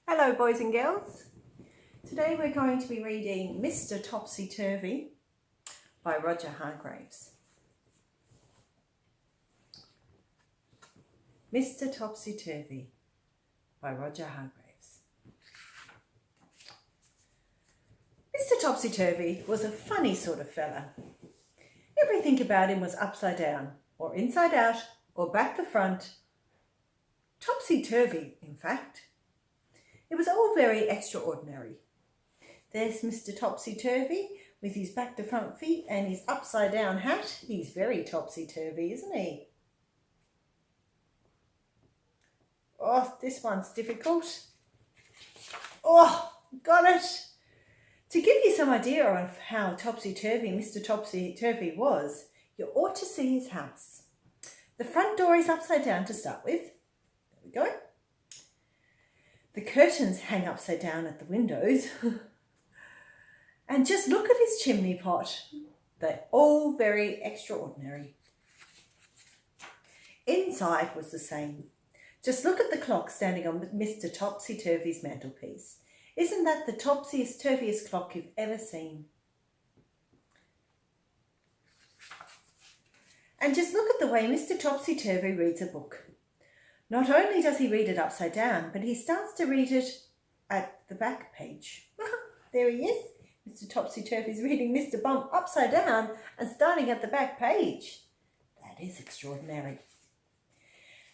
Hello boys and girls. Today we're going to be reading Mr Topsy Turvy by Roger Hargreaves. Mr Topsy Turvy by Roger Hargreaves. Mr Topsy Turvy was a funny sort of fella. Everything about him was upside down, or inside out, or back to front. Topsy-turvy, in fact. It was all very extraordinary. There's Mr Topsy-Turvy with his back to front feet and his upside down hat. He's very topsy-turvy, isn't he? Oh, this one's difficult. Oh, got it. To give you some idea of how topsy-turvy Mr Topsy-Turvy was, you ought to see his house. The front door is upside down to start with. There we go. The curtains hang upside down at the windows. And just look at his chimney pot. They're all very extraordinary. Inside was the same. Just look at the clock standing on Mr Topsy-Turvy's mantelpiece. Isn't that the topsiest-turviest clock you've ever seen? And just look at the way Mr Topsy-Turvy reads a book. Not only does he read it upside down, but he starts to read it at the back page. There he is. Mr Topsy-Turvy's reading Mr Bump upside down and starting at the back page. That is extraordinary.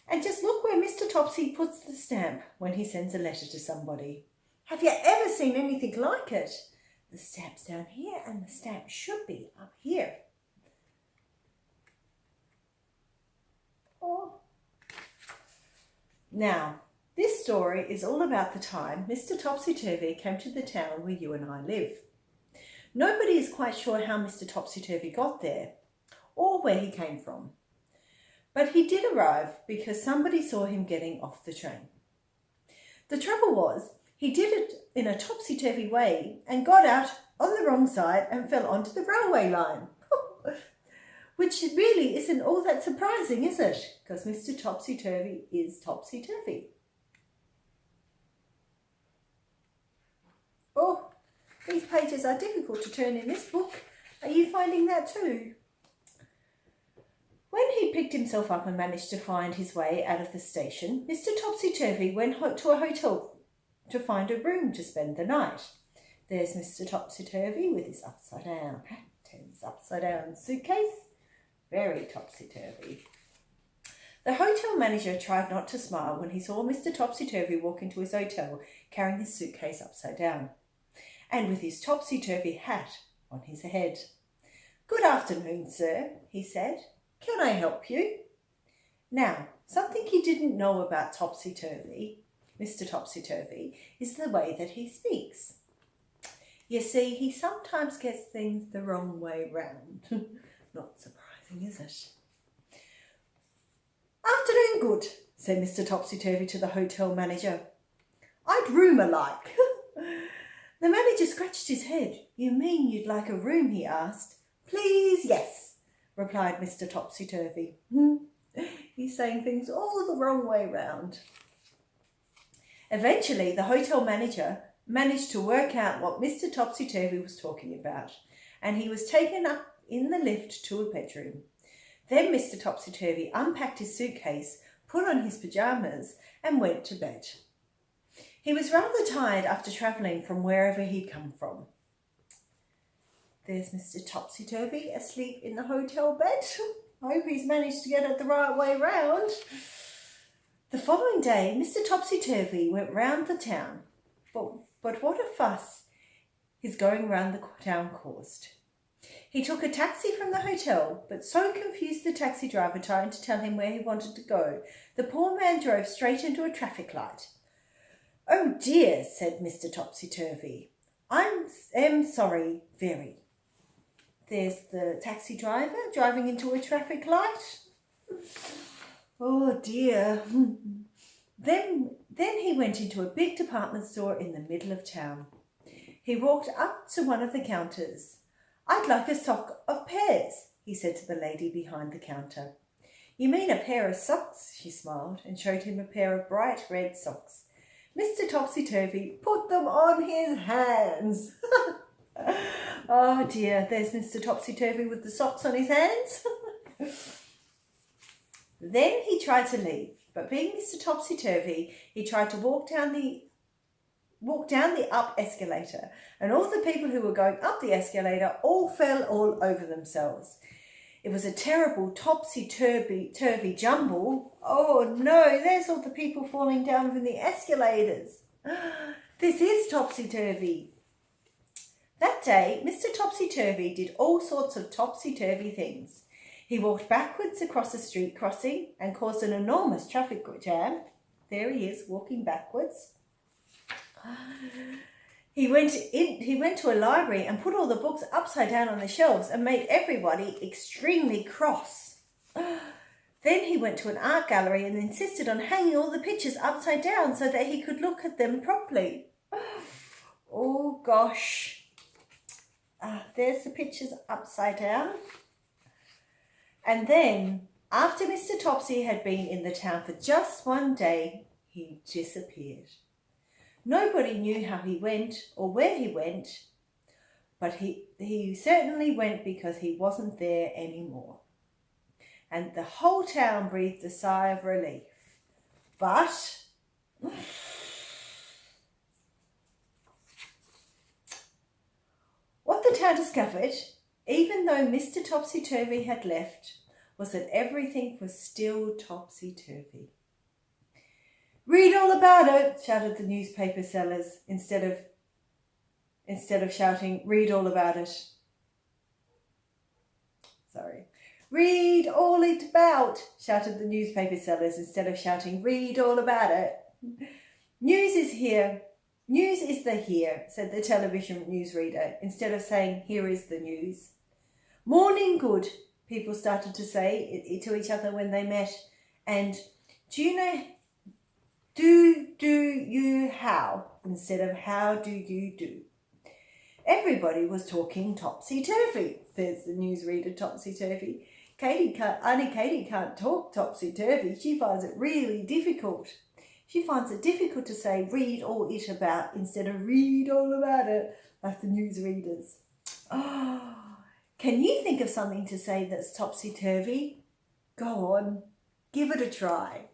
And just look where Mr Topsy puts the stamp when he sends a letter to somebody. Have you ever seen anything like it? The stamp's down here and the stamp should be up here. Oh. Now, this story is all about the time Mr Topsy-Turvy came to the town where you and I live. Nobody is quite sure how Mr Topsy-Turvy got there or where he came from. But he did arrive because somebody saw him getting off the train. The trouble was, he did it in a topsy-turvy way and got out on the wrong side and fell onto the railway line. Which really isn't all that surprising, is it? Because Mr Topsy-Turvy is topsy-turvy. Oh, these pages are difficult to turn in this book. Are you finding that too? When he picked himself up and managed to find his way out of the station, Mr Topsy-Turvy went to a hotel to find a room to spend the night. There's Mr Topsy-Turvy with his upside down hat and his upside down suitcase. Very topsy-turvy. The hotel manager tried not to smile when he saw Mr Topsy-Turvy walk into his hotel carrying his suitcase upside down and with his topsy-turvy hat on his head. "Good afternoon, sir," he said. "Can I help you?" Now, something he didn't know about Topsy-Turvy, Mr Topsy-Turvy, is the way that he speaks. You see, he sometimes gets things the wrong way round. Not surprising, is it? "Afternoon good," said Mr Topsy-Turvy to the hotel manager. "I'd room alike." The manager scratched his head. "You mean you'd like a room?" he asked. "Please, yes," replied Mr Topsy-Turvy. He's saying things all the wrong way round. Eventually, the hotel manager managed to work out what Mr Topsy-Turvy was talking about, and he was taken up in the lift to a bedroom. Then Mr Topsy-Turvy unpacked his suitcase, put on his pyjamas and went to bed. He was rather tired after travelling from wherever he'd come from. There's Mr Topsy-Turvy asleep in the hotel bed. I hope he's managed to get it the right way round. The following day, Mr Topsy-Turvy went round the town. But what a fuss his going round the town caused. He took a taxi from the hotel, but so confused the taxi driver trying to tell him where he wanted to go, the poor man drove straight into a traffic light. "Oh dear," said Mr Topsy-Turvy. I am sorry, very." There's the taxi driver driving into a traffic light. Oh dear. Then he went into a big department store in the middle of town. He walked up to one of the counters. "I'd like a sock of pears," he said to the lady behind the counter. "You mean a pair of socks?" she smiled and showed him a pair of bright red socks. Mr Topsy Turvy put them on his hands. Oh dear, there's Mr Topsy Turvy with the socks on his hands. Then he tried to leave, but being Mr Topsy Turvy, he tried to walk down the up escalator, and all the people who were going up the escalator all fell all over themselves. It was a terrible topsy-turvy jumble. Oh no, there's all the people falling down from the escalators. This is topsy-turvy. That day, Mr Topsy-Turvy did all sorts of topsy-turvy things. He walked backwards across a street crossing and caused an enormous traffic jam. There he is, walking backwards. He went to a library and put all the books upside down on the shelves and made everybody extremely cross. Then he went to an art gallery and insisted on hanging all the pictures upside down so that he could look at them properly. Oh gosh. There's the pictures upside down. And then, after Mr Topsy had been in the town for just one day, he disappeared. Nobody knew how he went or where he went, but he certainly went because he wasn't there anymore. And the whole town breathed a sigh of relief. But what the town discovered, even though Mr Topsy Turvy had left, was that everything was still topsy-turvy. "Read all about it," shouted the newspaper sellers, instead of shouting, "Read all about it." Sorry. "Read all it about," shouted the newspaper sellers, instead of shouting, "Read all about it." "News is here. News is the here," said the television newsreader, instead of saying, "Here is the news." "Morning good," people started to say to each other when they met. And "Do you know, do you how," instead of "How do you do." Everybody was talking topsy-turvy. There's the newsreader, topsy-turvy. Auntie Katie can't talk topsy-turvy. She finds it really difficult. She finds it difficult to say "read all it about" instead of "read all about it," like the newsreaders. Oh, can you think of something to say that's topsy-turvy? Go on, give it a try.